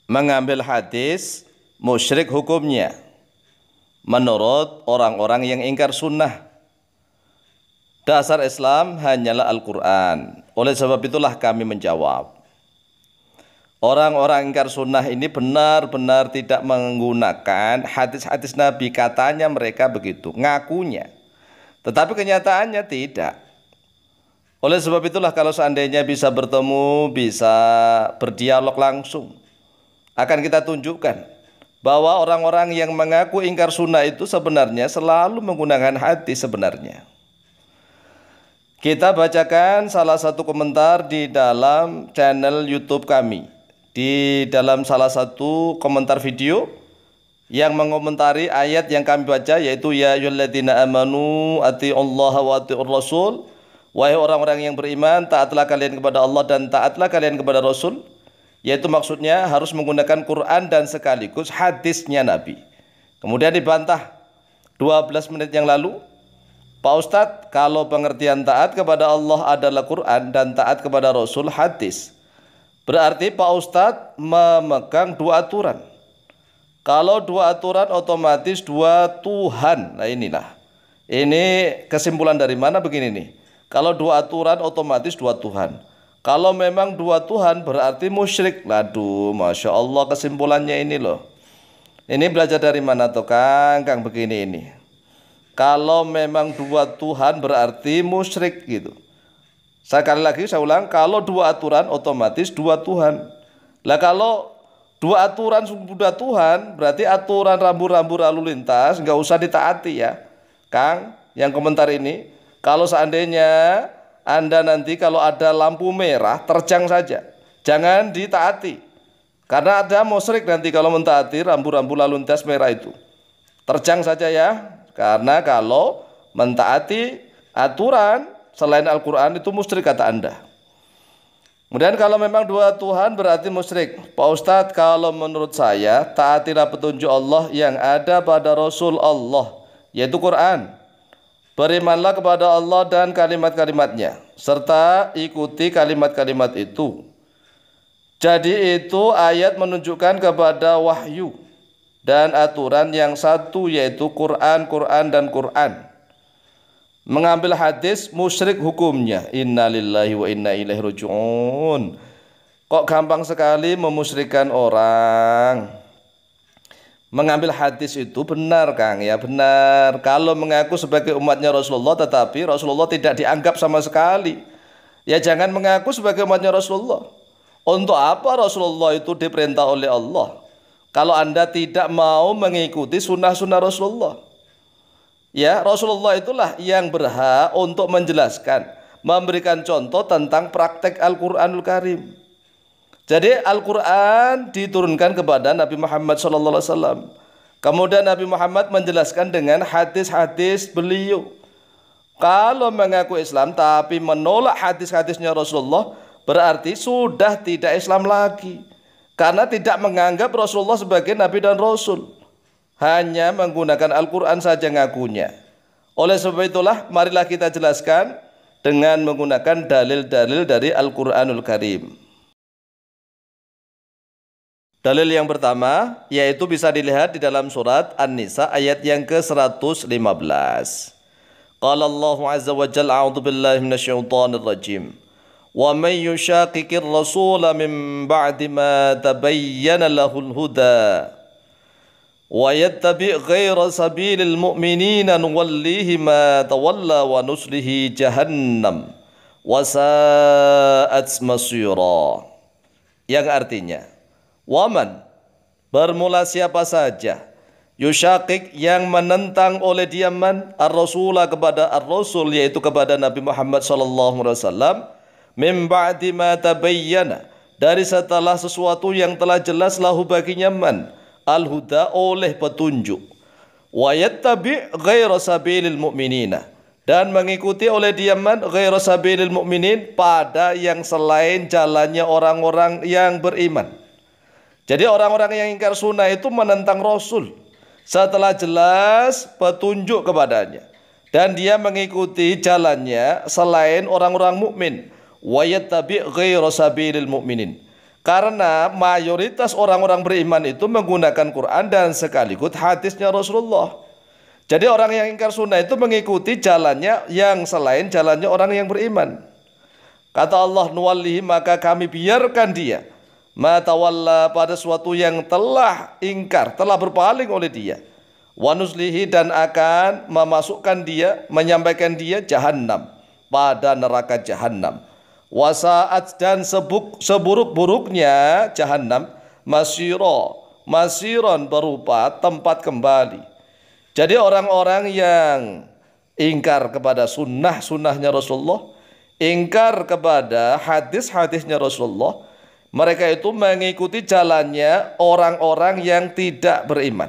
mengambil hadis musyrik hukumnya menurut orang-orang yang ingkar sunnah. Dasar Islam hanyalah Al-Quran. Oleh sebab itulah kami menjawab, orang-orang ingkar sunnah ini benar-benar tidak menggunakan hadis-hadis Nabi. Katanya mereka begitu, ngakunya, tetapi kenyataannya tidak. Oleh sebab itulah kalau seandainya bisa bertemu, bisa berdialog langsung, akan kita tunjukkan bahwa orang-orang yang mengaku ingkar sunnah itu sebenarnya selalu menggunakan hadis sebenarnya. Kita bacakan salah satu komentar di dalam channel YouTube kami. Di dalam salah satu komentar video yang mengomentari ayat yang kami baca, yaitu ya ayyuhalladzina amanu atiullaha wa atiur rasul. Wahai orang-orang yang beriman, taatlah kalian kepada Allah dan taatlah kalian kepada Rasul. Yaitu maksudnya harus menggunakan Quran dan sekaligus hadisnya Nabi. Kemudian dibantah 12 menit yang lalu, Pak Ustadz, kalau pengertian taat kepada Allah adalah Quran dan taat kepada Rasul hadis, berarti Pak Ustadz memegang dua aturan. Kalau dua aturan otomatis dua Tuhan. Nah inilah, ini kesimpulan dari mana begini nih. Kalau dua aturan otomatis dua Tuhan. Kalau memang dua Tuhan berarti musyrik. Waduh, Masya Allah kesimpulannya ini loh. Ini belajar dari mana tuh Kang begini ini. Kalau memang dua Tuhan berarti musyrik gitu. Sekali lagi saya ulang, kalau dua aturan otomatis dua Tuhan. Lah kalau dua aturan sudah Tuhan, berarti aturan rambu-rambu lalu lintas nggak usah ditaati ya. Kang, yang komentar ini, kalau seandainya Anda nanti kalau ada lampu merah terjang saja, jangan ditaati. Karena ada musyrik nanti kalau mentaati rambu-rambu lalu lintas merah itu. Terjang saja ya. Karena kalau mentaati aturan selain Al-Quran itu musyrik kata Anda. Kemudian kalau memang dua Tuhan berarti musyrik. Pak Ustadz, kalau menurut saya taatilah petunjuk Allah yang ada pada Rasul Allah, yaitu Quran. Berimanlah kepada Allah dan kalimat-kalimatnya, serta ikuti kalimat-kalimat itu. Jadi itu ayat menunjukkan kepada wahyu dan aturan yang satu, yaitu Quran, Quran, dan Quran. Mengambil hadis musyrik hukumnya. Innalillahi wa inna ilaihi raji'un. Kok gampang sekali memusyrikkan orang. Mengambil hadis itu benar Kang ya, benar. Kalau mengaku sebagai umatnya Rasulullah tetapi Rasulullah tidak dianggap sama sekali, ya jangan mengaku sebagai umatnya Rasulullah. Untuk apa Rasulullah itu diperintah oleh Allah kalau Anda tidak mau mengikuti sunnah-sunnah Rasulullah? Ya, Rasulullah itulah yang berhak untuk menjelaskan, memberikan contoh tentang praktek Al-Quranul Karim. Jadi Al-Quran diturunkan kepada Nabi Muhammad SAW. Kemudian Nabi Muhammad menjelaskan dengan hadis-hadis beliau. Kalau mengaku Islam tapi menolak hadis-hadisnya Rasulullah, berarti sudah tidak Islam lagi. Karena tidak menganggap Rasulullah sebagai Nabi dan Rasul. Hanya menggunakan Al-Quran saja ngakunya. Oleh sebab itulah marilah kita jelaskan dengan menggunakan dalil-dalil dari Al-Quranul Karim. Dalil yang pertama yaitu bisa dilihat di dalam surat An-Nisa ayat yang ke-115. Qala Allah azza wa jalla a'udzu billahi minasyaitonir rajim. Wa may yushaqiqir rasula min ba'di ma tabayyana lahul huda wa yattabi' ghayra sabilil mu'minina nuwallihi ma tawalla wa nuslihi jahannam wa sa'at masira. Yang artinya, waman, bermula siapa saja, yushaqiq, yang menentang oleh diaman ar-rasulah kepada ar-rasul, yaitu kepada Nabi Muhammad SAW, mim ba'di ma tabayyana, dari setelah sesuatu yang telah jelas lahu baginya man, al-huda, oleh petunjuk, wa yattabi' ghaira sabilil mu'minina, dan mengikuti oleh diaman ghaira sabilil mu'minin, pada yang selain jalannya orang-orang yang beriman. Jadi orang-orang yang ingkar sunnah itu menentang Rasul setelah jelas petunjuk kepadanya, dan dia mengikuti jalannya selain orang-orang mukmin. Wa yattabi' ghaira sabilil mu'minin. Karena mayoritas orang-orang beriman itu menggunakan Quran dan sekaligus hadisnya Rasulullah. Jadi orang yang ingkar sunnah itu mengikuti jalannya yang selain jalannya orang yang beriman. Kata Allah, nuwallihi, maka kami biarkan dia matawalla, pada suatu yang telah ingkar, telah berpaling oleh dia. Wa nuslihi, dan akan memasukkan dia, menyampaikan dia jahannam, pada neraka jahannam. Wasaat, dan seburuk-buruknya jahannam, masiron, berupa tempat kembali. Jadi orang-orang yang ingkar kepada sunnahnya Rasulullah, ingkar kepada hadisnya Rasulullah, mereka itu mengikuti jalannya orang-orang yang tidak beriman.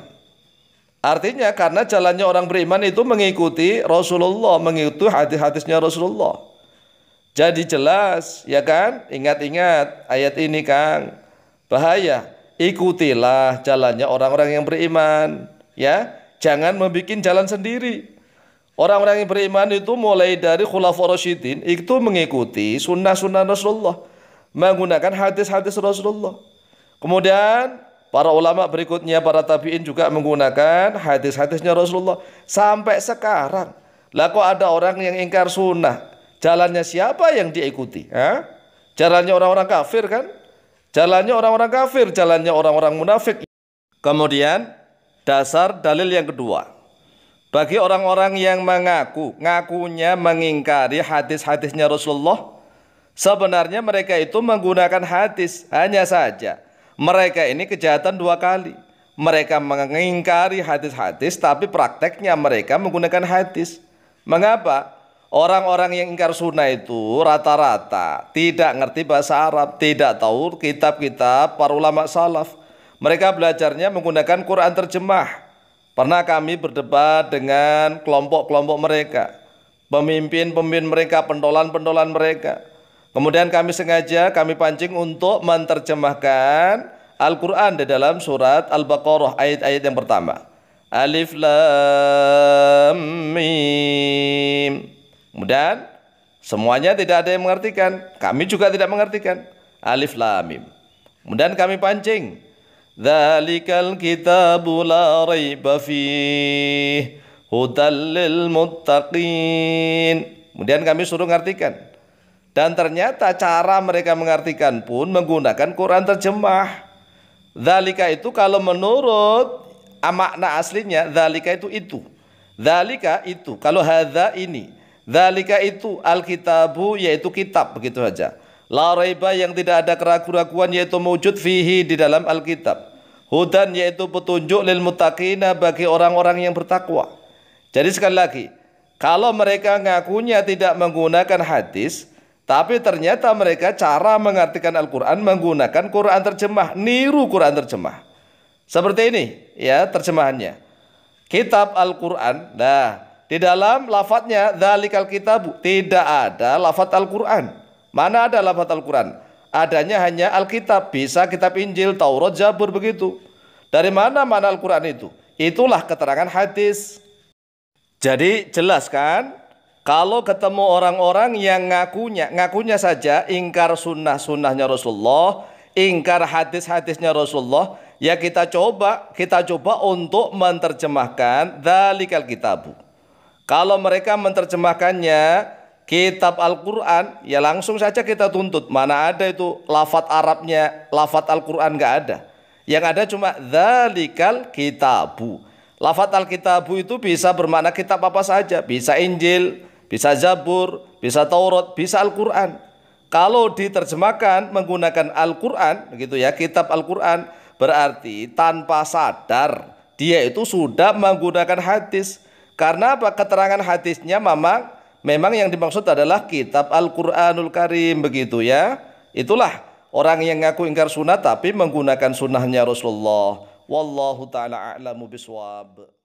Artinya karena jalannya orang beriman itu mengikuti Rasulullah, mengikuti hadis-hadisnya Rasulullah. Jadi jelas, ya kan? Ingat-ingat ayat ini, Kang. Bahaya. Ikutilah jalannya orang-orang yang beriman, ya. Jangan membuat jalan sendiri. Orang-orang yang beriman itu mulai dari Khulafaur Rasyidin itu mengikuti sunnah-sunnah Rasulullah, menggunakan hadis-hadis Rasulullah. Kemudian para ulama berikutnya, para tabi'in juga menggunakan hadis-hadisnya Rasulullah sampai sekarang. Lah kok ada orang yang ingkar sunnah? Jalannya siapa yang dia ikuti? Jalannya orang-orang kafir kan? Jalannya orang-orang kafir, jalannya orang-orang munafik. Kemudian dasar dalil yang kedua, bagi orang-orang yang ngakunya mengingkari hadis-hadisnya Rasulullah, sebenarnya mereka itu menggunakan hadis, hanya saja mereka ini kejahatan dua kali. Mereka mengingkari hadis-hadis, tapi prakteknya mereka menggunakan hadis. Mengapa? Orang-orang yang ingkar sunnah itu rata-rata tidak ngerti bahasa Arab, tidak tahu kitab-kitab para ulama salaf. Mereka belajarnya menggunakan Quran terjemah. Pernah kami berdebat dengan kelompok-kelompok mereka, pemimpin-pemimpin mereka, pentolan-pentolan mereka. Kemudian kami pancing untuk menerjemahkan Al-Quran di dalam surat Al-Baqarah ayat-ayat yang pertama. Alif Lam Mim. Kemudian semuanya tidak ada yang mengertikan. Kami juga tidak mengertikan Alif Lam Mim. Kemudian kami pancing, Dzalikal kitabu la raiba fihi hudal lil muttaqin. Kemudian kami suruh mengartikan. Dan ternyata cara mereka mengartikan pun menggunakan Quran terjemah. Dzalika itu kalau menurut makna aslinya, dzalika itu. Dzalika itu. Kalau hadza ini. Dzalika itu al-kitabu, yaitu kitab, begitu saja. La raiba, yang tidak ada keraguan yaitu mewujud fihi, di dalam Alkitab. Hudan, yaitu petunjuk, lil muttaqina, bagi orang-orang yang bertakwa. Jadi sekali lagi, kalau mereka ngakunya tidak menggunakan hadis, tapi ternyata mereka cara mengartikan Al-Quran menggunakan Quran terjemah, niru Quran terjemah. Seperti ini ya terjemahannya. Kitab Al-Quran, nah di dalam lafadznya dzalikal kitabu tidak ada lafadz Al-Quran. Mana ada lafadz Al-Quran? Adanya hanya Alkitab, bisa kitab Injil, Taurat, Zabur, begitu. Dari mana Al-Quran itu? Itulah keterangan hadis. Jadi jelas kan? Kalau ketemu orang-orang yang ngakunya saja ingkar sunnahnya Rasulullah, ingkar hadisnya Rasulullah, ya kita coba untuk menerjemahkan dzalikal kitabu. Kalau mereka menerjemahkannya kitab Al-Quran, ya langsung saja kita tuntut. Mana ada itu lafadz Arabnya, lafadz Al-Quran, nggak ada. Yang ada cuma dzalikal kitabu. Lafadz Al-Kitabu itu bisa bermakna kitab apa saja. Bisa Injil, bisa Zabur, bisa Taurat, bisa Al-Quran. Kalau diterjemahkan menggunakan Al-Quran, begitu ya, kitab Al-Quran, berarti tanpa sadar dia itu sudah menggunakan hadis. Karena apa? Keterangan hadisnya memang yang dimaksud adalah kitab Al-Quranul Karim, begitu ya. Itulah orang yang ngaku ingkar sunnah tapi menggunakan sunnahnya Rasulullah. Wallahu ta'ala a'lamu biswab.